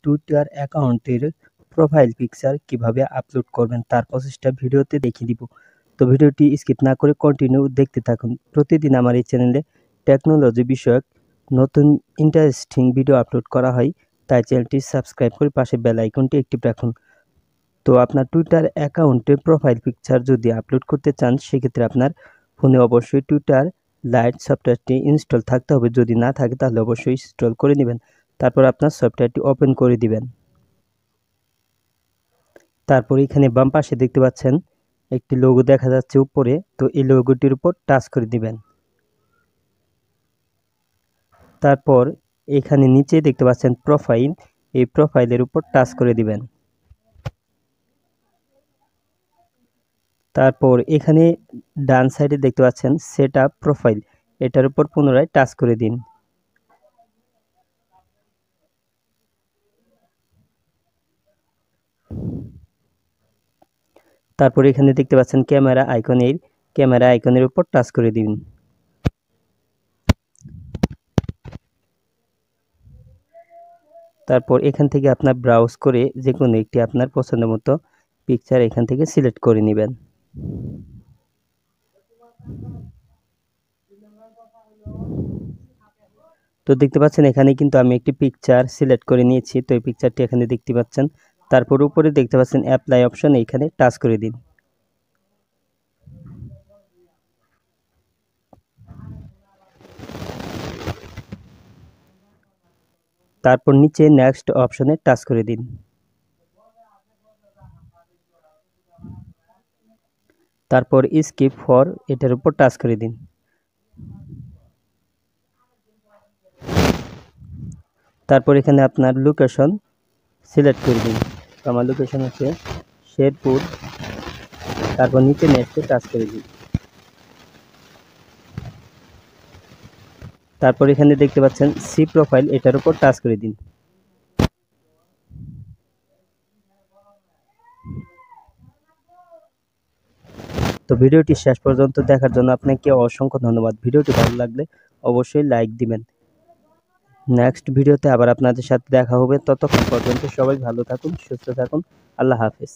Twitter অ্যাকাউন্টের profile picture কিভাবে upload করবেন তার প্রসেসটা ভিডিওতে দেখিয়ে দিব। তো ভিডিওটি স্কিপ না করে কন্টিনিউ দেখতে থাকুন। প্রতিদিন আমার এই চ্যানেলে টেকনোলজি বিষয়ক নতুন ইন্টারেস্টিং ভিডিও আপলোড করা হয়, তাই চ্যানেলটি সাবস্ক্রাইব করে পাশে বেল আইকনটি অ্যাক্টিভ রাখুন। তো আপনার টুইটার অ্যাকাউন্টের প্রোফাইল পিকচার যদি আপলোড করতে চান, সেক্ষেত্রে আপনার ফোনে অবশ্যই টুইটার লাইট সফটওয়্যারটি ইনস্টল থাকতে হবে। যদি না থাকে তাহলে অবশ্যই ইনস্টল করে নেবেন। তারপর আপনার সফটওয়্যারটি ওপেন করে দিবেন। তারপর এখানে বাম পাশে দেখতে পাচ্ছেন একটি লোগো দেখা যাচ্ছে উপরে, তো এই লোগোটির উপর টাচ করে দিবেন। তারপর এখানে নিচে দেখতে পাচ্ছেন প্রোফাইল, এই প্রোফাইলের উপর টাচ করে দিবেন। তারপর এখানে ডান সাইডে দেখতে পাচ্ছেন সেট আপ প্রোফাইল, এটার উপর পুনরায় টাচ করে দিন। তারপর এখানে দেখতে পাচ্ছেন ক্যামেরা আইকনের উপর টাচ করে দিন। তারপর এখান থেকে আপনার ব্রাউজ করে যে কোনো একটি আপনার পছন্দ মতো পিকচার এখান থেকে সিলেক্ট করে নেবেন। তো দেখতে পাচ্ছেন এখানে কিন্তু আমি একটি পিকচার সিলেক্ট করে নিয়েছি। তো এই পিকচারটি এখানে দেখতে পাচ্ছেন। তারপর উপরে দেখতে পাচ্ছেন অ্যাপ্লাই অপশন, এখানে টাচ করে দিন। তারপর নিচে নেক্সট অপশনে টাচ করে দিন। তারপর স্কিপ ফর এটার উপর টাচ করে দিন। তারপর এখানে আপনার লোকেশন সিলেক্ট করে দিন। আমার লোকেশন হচ্ছে শেরপুর। তারপর নিচে নেক্সটে টাচ করে দিন। তারপর এখানে দেখতে পাচ্ছেন সি প্রোফাইল, এটার উপর টাচ করে দিন। তো ভিডিওটি শেষ পর্যন্ত দেখার জন্য আপনাকে অসংখ্য ধন্যবাদ। ভিডিওটি ভালো লাগলে অবশ্যই লাইক দিবেন। নেক্সট ভিডিওতে আবার আপনাদের সাথে দেখা হবে। ততক্ষণ পর্যন্ত সবাই ভালো থাকুন, সুস্থ থাকুন। আল্লাহ হাফেজ।